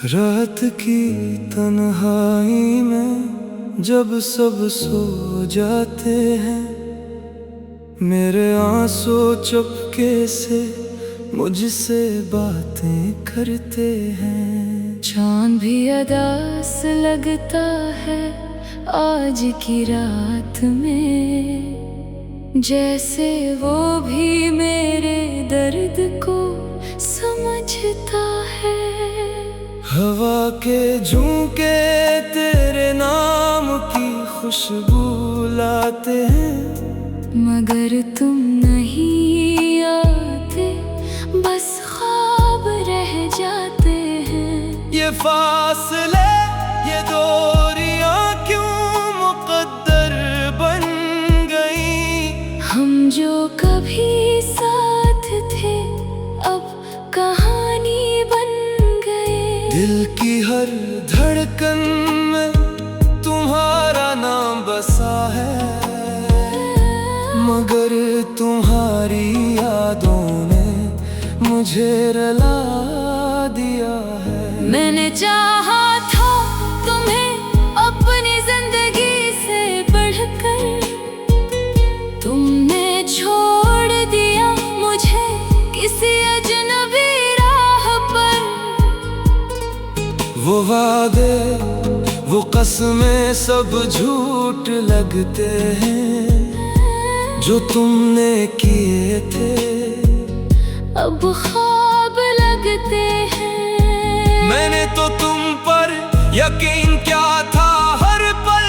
रात की तन्हाई में जब सब सो जाते हैं, मेरे आंसू चुपके से मुझसे बातें करते हैं। चांद भी अदास लगता है आज की रात में, जैसे वो भी मेरे दर्द को समझता है। हवा के झोंके तेरे नाम की खुशबू लाते हैं, मगर तुम नहीं आते, बस ख्वाब रह जाते हैं। ये फासले ये दूरियां क्यों मुकद्दर बन गई। हम जो कभी साथ थे अब कहानी बन गए। दिल की हर धड़कन में तुम्हारा नाम बसा है, मगर तुम्हारी यादों ने मुझे रुला दिया है। मैंने चाहा था तुम्हें अपनी जिंदगी से बढ़कर, तुमने छोड़ दिया मुझे किसी अजनबी राह पर। वो वादे वो कसमें सब झूठ लगते हैं जो तुमने किए थे, अब ख्वाब लगते हैं। मैंने तो तुम पर यकीन क्या था हर पल,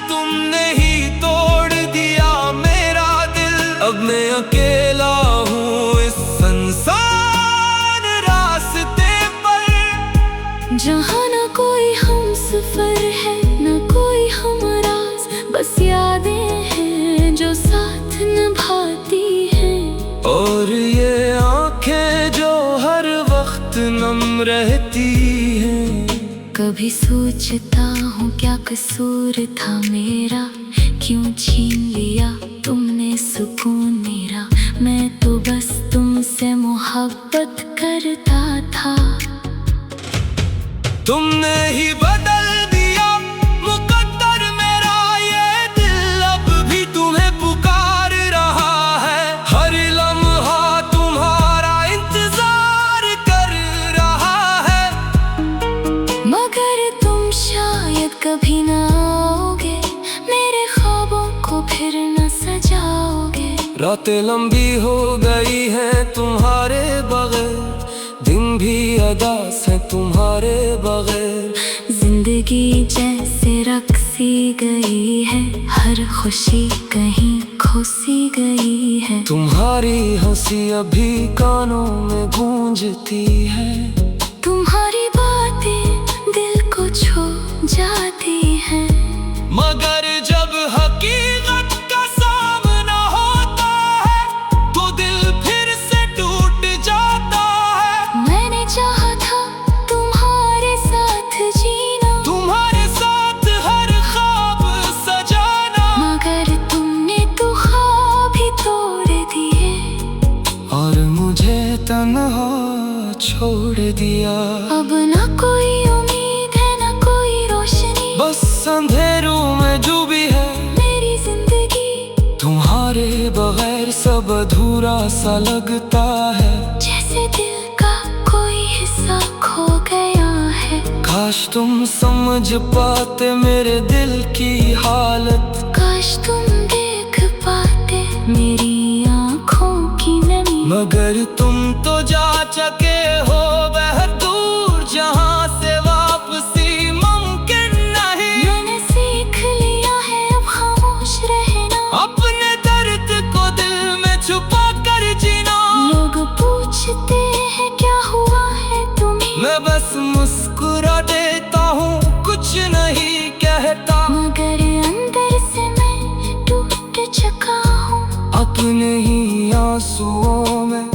तुमने ही तोड़ दिया मेरा दिल। अब मैं अकेला हूँ इस संसार रास्ते पर, जहाँ न कोई हमसफर है न कोई हमराज, बस यादें हैं जो साथ निभाती हैं। और ये आंखें जो हर वक्त नम रहती हैं। कभी सोचता हूँ क्या कसूर था मेरा, क्यों छीन लिया तुमने सुकून मेरा। मैं तो बस तुमसे मोहब्बत करता था, तुमने ही बदल दिया मुकद्दर मेरा ये दिल। अब भी तुम्हें पुकार रहा है, हर लम्हा तुम्हारा इंतजार कर रहा है। मगर तुम शायद कभी ना आओगे, मेरे ख्वाबों को फिर न सजाओगे। रातें लंबी हो गई हैं तुम्हारे बगैर, दिन भी अदास है तुम्हारे बगैर। जिंदगी जैसे रक्सी गई है, हर खुशी कहीं खोसी गई है। तुम्हारी हंसी अभी कानों में गूंजती है, तुम्हारी बातें दिल को छू जाती हैं। मगर जब हकीकत का सामना होता है तो दिल फिर से टूट जाता है। मैंने चाहा था तुम्हारे साथ जीना, तुम्हारे साथ हर ख्वाब सजाना, मगर तुमने तो ख्वाब ही तोड़ दिए और मुझे तन्हा छोड़ दिया। अब ना कोई उम्मीद है ना कोई रोशनी, बस अंधेरों में डूबी है मेरी जिंदगी। तुम्हारे बगैर सब अधूरा सा लगता है, जैसे दिल का कोई हिस्सा खो गया है। काश तुम समझ पाते मेरे दिल की हालत, काश तुम देख पाते मेरी आँखों की नमी। मगर तुम तो जा चुके हो बहुत दूर, जहाँ से वापसी मुमकिन नहीं। मैंने सीख लिया है अब खामोश रहना, अपने दर्द को दिल में छुपा कर जीना। लोग पूछते हैं क्या हुआ है तुम्हें, मैं बस मुस्कुरा देता हूँ कुछ नहीं कहता, मगर अंदर से मैं टूट चुका हूँ। अपने ही आंसुओं में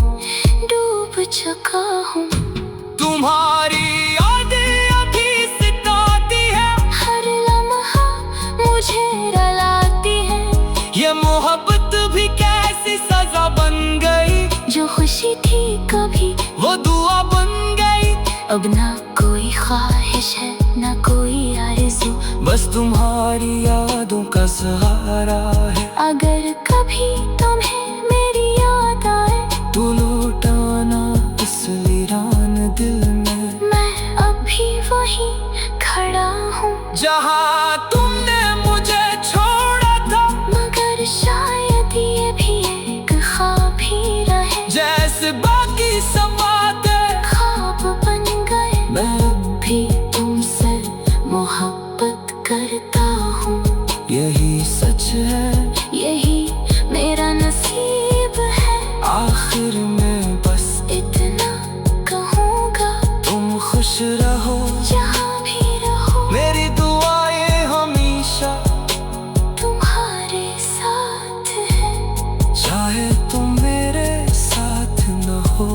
डूब चुका हूँ। तुम्हारा कभी वो दुआ बन गई। अब ना कोई ख्वाहिश है ना कोई आरज़ू, बस तुम्हारी यादों का सहारा है। अगर कभी तुम्हें मेरी याद आए तू लौटाना असली रान दिल में। मैं अभी वहीं खड़ा हूँ जहाँ तुमने मुझे छोड़ा था, मगर शायद ये भी एक ख्वाब ही रहे। जैसे बाकी सब बातें ख्वाब बन गए, मैं भी तुमसे मोहब्बत करता हूँ। यही सच है, यही मेरा नसीब है। आखिर में बस इतना कहूँगा, तुम खुश रहो जहाँ भी रहो। मेरी दुआएं हमेशा तुम्हारे साथ है। चाहे तुम मेरे साथ न हो।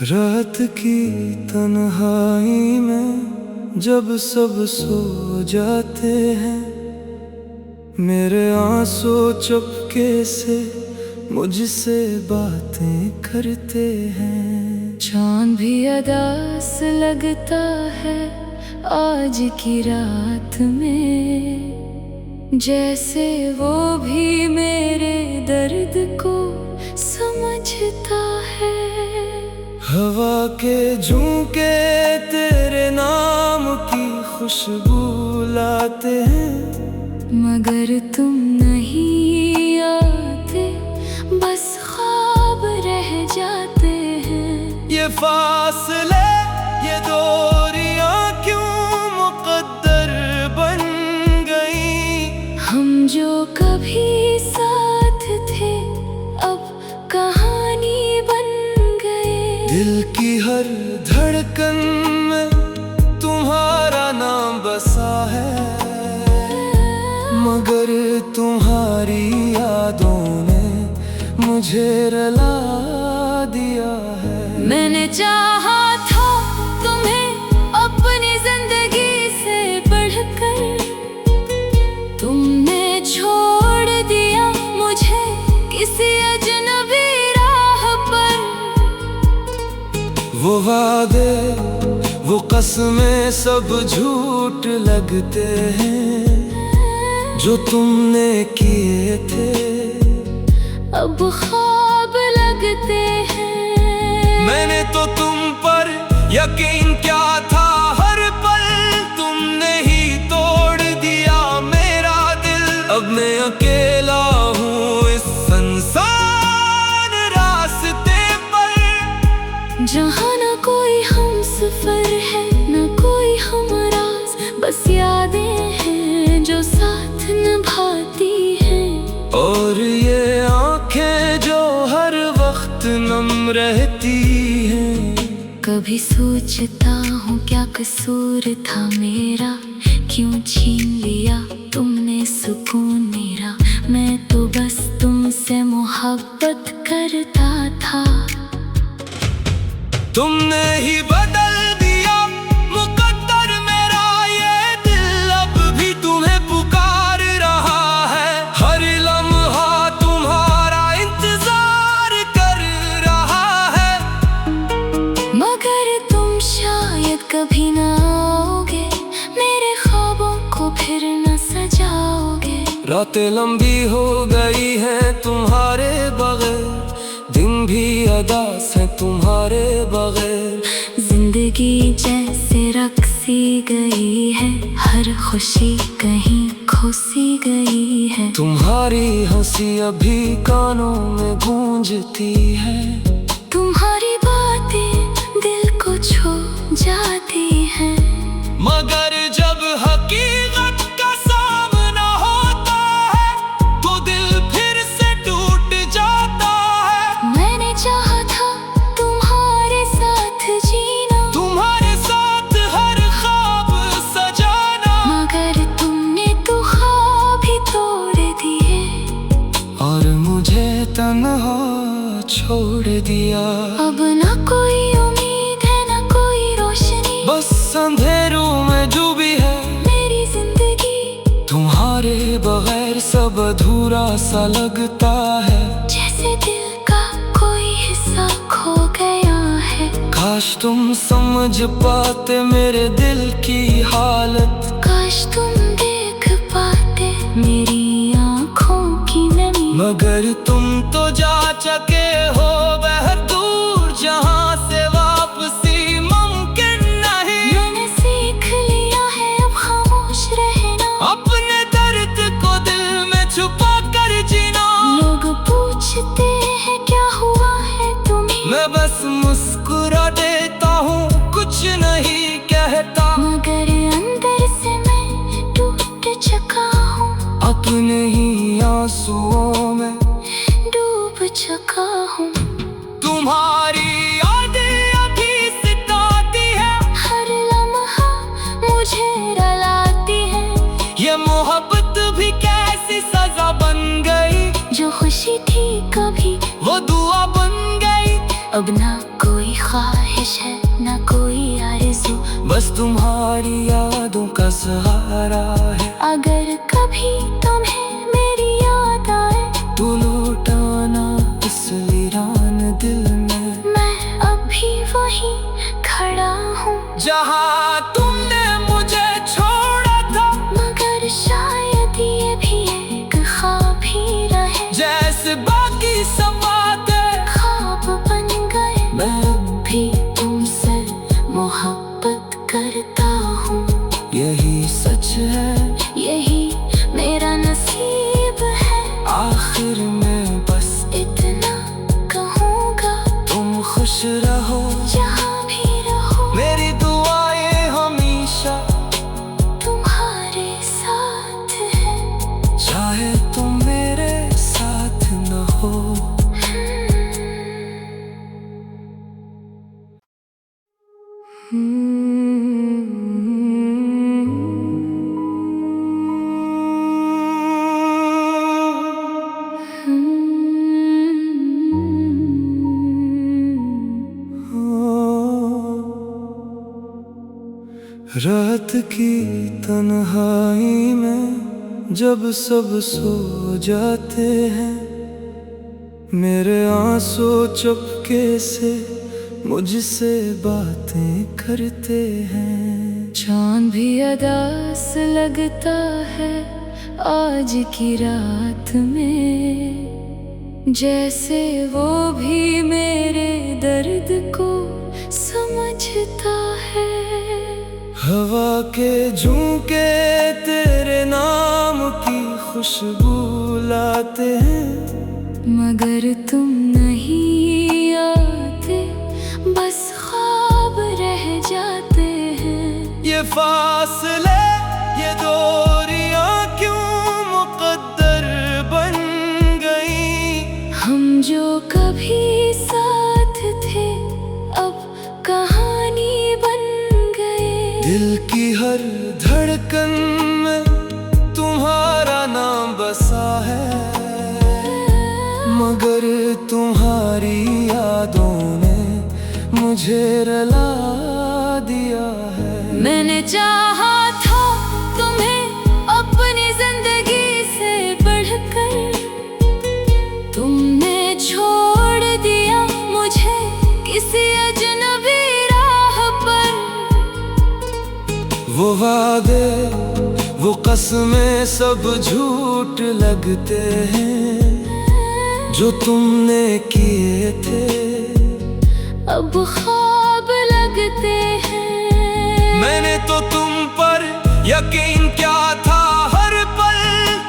रात की तन्हाई में जब सब सो जाते हैं, मेरे आंसू चुपके से मुझसे बातें करते हैं। चांद भी अदास लगता है आज की रात में, जैसे वो भी मेरे दर्द को समझता है। हवा के झोंके तेरे नाम की खुशबू लाते हैं, मगर तुम नहीं आते, बस ख्वाब रह जाते हैं। ये फासले ये दूरियां क्यों मुकद्दर बन गई। हम जो कभी साथ थे अब कहानी बन गए। दिल की हर धड़कन में तुम्हारा नाम बसा है, मगर तुम्हारी यादों ने मुझे रुला दिया है। मैंने चाहा था तुम्हें अपनी जिंदगी से बढ़कर, तुमने छोड़ दिया मुझे किसी अजनबी राह पर। वो वादे वो कसमें सब झूठ लगते हैं, जो तुमने किए थे अब ख्वाब लगते हैं। मैंने तो तुम पर यकीन क्या था, हर पल तुमने ही तोड़ दिया मेरा दिल। अब मैं अकेला हूँ इस संसार रास्ते पर, जहाँ न कोई हम सफर है न कोई हमराज, बस यादें हैं जो साथ निभाती हैं। और ये आंखें जो हर वक्त नम रहती हैं। कभी सोचता हूँ क्या कसूर था मेरा, क्यों छीन लिया तुमने सुकून मेरा। मैं तो बस तुमसे मोहब्बत करता था। तुमने ही बदल दिया मुकद्दर मेरा ये दिल, अब भी तुम्हें पुकार रहा है। हर लम्हा तुम्हारा इंतजार कर रहा है, मगर तुम शायद कभी ना आओगे, मेरे ख्वाबों को फिर न सजाओगे। रातें लंबी हो गई हैं तुम्हारे बगैर, दिन भी अदास है तुम्हारे बगैर। जिंदगी जैसे रक्सी गई है, हर खुशी कहीं खोसी गई है। तुम्हारी हंसी अभी कानों में गूंजती है, तुम्हारी बातें दिल को छू जाती हैं। मगर जब हकीकत का सामना होता है, तो दिल फिर से टूट जाता है। मैंने चाहा था तुम्हारे साथ जीना, तुम्हारे साथ हर ख्वाब सजाना, मगर तुमने तो ख्वाब ही तोड़ तन्हा छोड़ दिया। अब ना कोई उम्मीद है ना कोई रोशनी, बस अंधेरों में डूबी है मेरी जिंदगी। तुम्हारे बगैर सब अधूरा सा लगता है, जैसे दिल का कोई हिस्सा खो गया है। काश तुम समझ पाते मेरे दिल की हालत, काश तुम देख पाते मेरी आँखों की नमी। मगर तुम तो जा चुके हो बहुत दूर, जहाँ से वापसी मुमकिन नहीं। मैंने सीख लिया है अब खामोश रहना, अपने दर्द को दिल में छुपा कर जीना। लोग पूछते हैं क्या हुआ है तुम्हें, मैं बस मुस्कुरा देता हूँ, कुछ नहीं कहता। मगर अंदर से मैं टूट चुका हूँ, अपने ही आंसुओं में डूब चुका हूँ। तुम्हारी यादें अभी सताती है, हर लम्हा मुझे रुलाती है। ये मोहब्बत भी कैसी सजा बन गई, जो खुशी थी कभी वो दुआ बन गई। अब ना कोई ख्वाहिश है ना कोई आरज़ू, बस तुम्हारी यादों का सहारा है। अगर कभी तुम्हें मेरी याद आए तू लौटाना इस वीरान दिल में, मैं अभी वहीं खड़ा हूँ जहाँ तुमने मुझे छोड़ा था। मगर शायद ये भी एक ख्वाब ही रहे, जैसे बाकी सब बातें ख्वाब बन गए। मैं भी तुमसे मोहब्बत करता हूँ, यही सच है, यही मेरा नसीब है। आखिर में बस इतना कहूँगा, तुम खुश रहो जहाँ भी रहो। मेरी दुआएं हमेशा तुम्हारे साथ है, चाहे तुम मेरे साथ न हो। रात की तन्हाई में जब सब सो जाते हैं, मेरे आंसू चुपके से मुझसे बातें करते हैं। चांद भी अदास लगता है आज की रात में, जैसे वो भी मेरे दर्द को समझता है। हवा के झोंके तेरे नाम की खुशबू लाते हैं, मगर तुम नहीं आते, बस ख्वाब रह जाते हैं। ये फासले ये दूरियां क्यों मुकद्दर बन गई। हम जो कभी साथ थे अब कहानी बन गए। दिल की हर धड़कन में तुम्हारा नाम बसा है, मगर तुम्हारी यादों ने मुझे रुला दिया है। मैंने चाहा था तुम्हें अपनी जिंदगी से बढ़कर, तुमने छोड़ दिया मुझे किसी अजनबी राह पर। वो वादे वो कसमें सब झूठ लगते हैं, जो तुमने किए थे अब ख्वाब लगते हैं। मैंने तो तुम पर यकीन क्या था, हर पल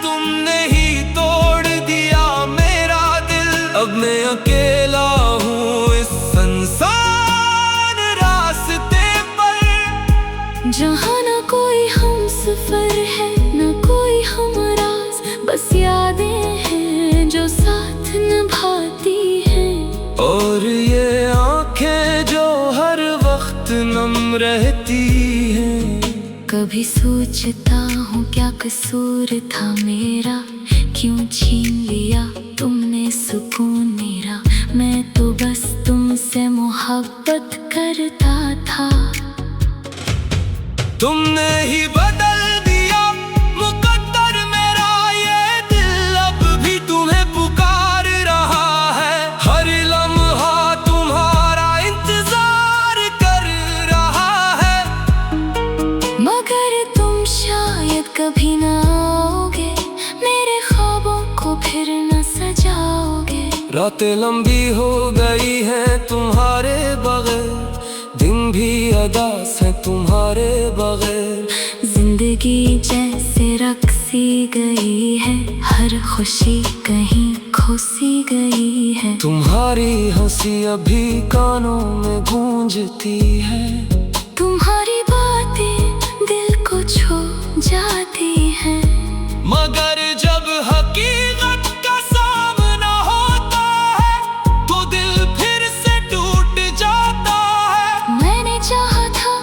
तुमने ही तोड़ दिया मेरा दिल। अब मैं अकेला हूँ इस संसार रास्ते पर, जहाँ न कोई हमसफर है न कोई हमराज, बस यादें हैं जो साथ निभाती हैं। और ये आंखें जो हर वक्त नम रहती हैं। कभी सोचता हूँ क्या कसूर था मेरा, क्यों छीन लिया तुमने सुकून रातें लंबी हो गई हैं तुम्हारे बगैर, दिन भी अदास है तुम्हारे बगैर। जिंदगी जैसे रक्सी गई है, हर खुशी कहीं खोसी गई है। तुम्हारी हंसी अभी कानों में गूंजती है, तुम्हारी बातें दिल को छू जाती हैं। मगर जब हकीकत का सामना होता है तो दिल फिर से टूट जाता है। मैंने चाहा था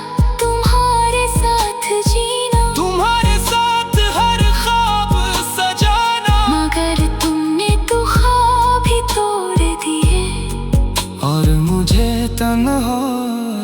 तुम्हारे साथ जीना, तुम्हारे साथ हर ख्वाब सजाना, मगर तुमने तो ख्वाब ही तोड़ दिए और मुझे तन्हा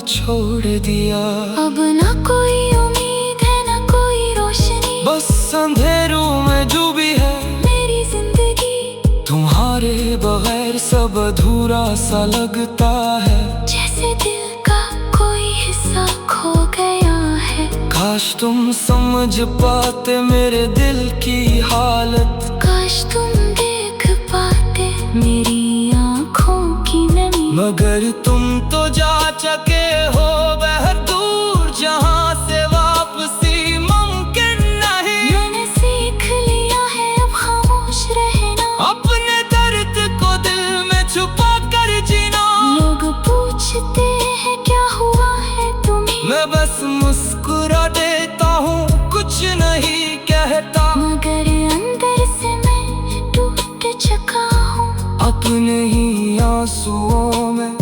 छोड़ दिया। अब ना कोई उम्मीद है ना कोई रोशनी, बस अंधेरों में डूबी है मेरी जिंदगी। तुम्हारे बगैर सब अधूरा सा लगता है, जैसे दिल का कोई हिस्सा खो गया है। काश तुम समझ पाते मेरे दिल की हालत, काश तुम देख पाते मेरी आँखों की नमी। मगर तुम तो जा चुके हो बहुत दूर, जहाँ से वापसी मुमकिन नहीं। मैंने सीख लिया है अब खामोश रहना, अपने दर्द को दिल में छुपा कर जीना। लोग पूछते हैं क्या हुआ है तुम्हें, मैं बस मुस्कुरा देता हूँ, कुछ नहीं कहता, मगर अंदर से मैं टूट चुका हूँ। अपने ही आंसुओं में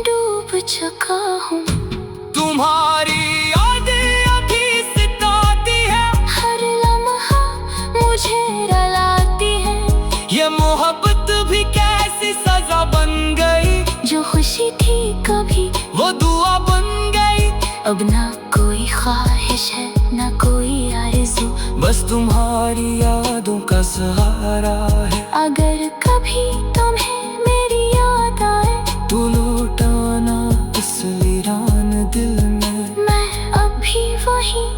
डूब चुका हूँ। तुम्हारी यादें अभी सताती है, हर लम्हा मुझे रुलाती है। ये मोहब्बत भी कैसी सजा बन गई, जो खुशी थी कभी वो दुआ बन गई। अब ना कोई ख्वाहिश है ना कोई आरज़ू, बस तुम्हारी यादों का सहारा है। अगर कभी तुम्हें मेरी याद आए तू लौटाना इस वीरान दिल में, मैं अभी वहीं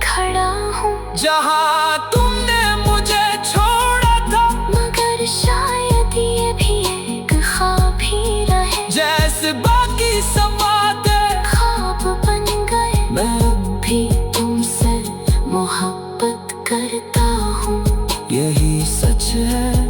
खड़ा हूँ जहाँ तुमने मुझे छोड़ा था। मगर शायद ये भी एक ख्वाब ही रहे, जैसे बाकी सब बातें ख्वाब बन गए। मैं भी तुमसे मोहब्बत करता हूँ, यही सच है।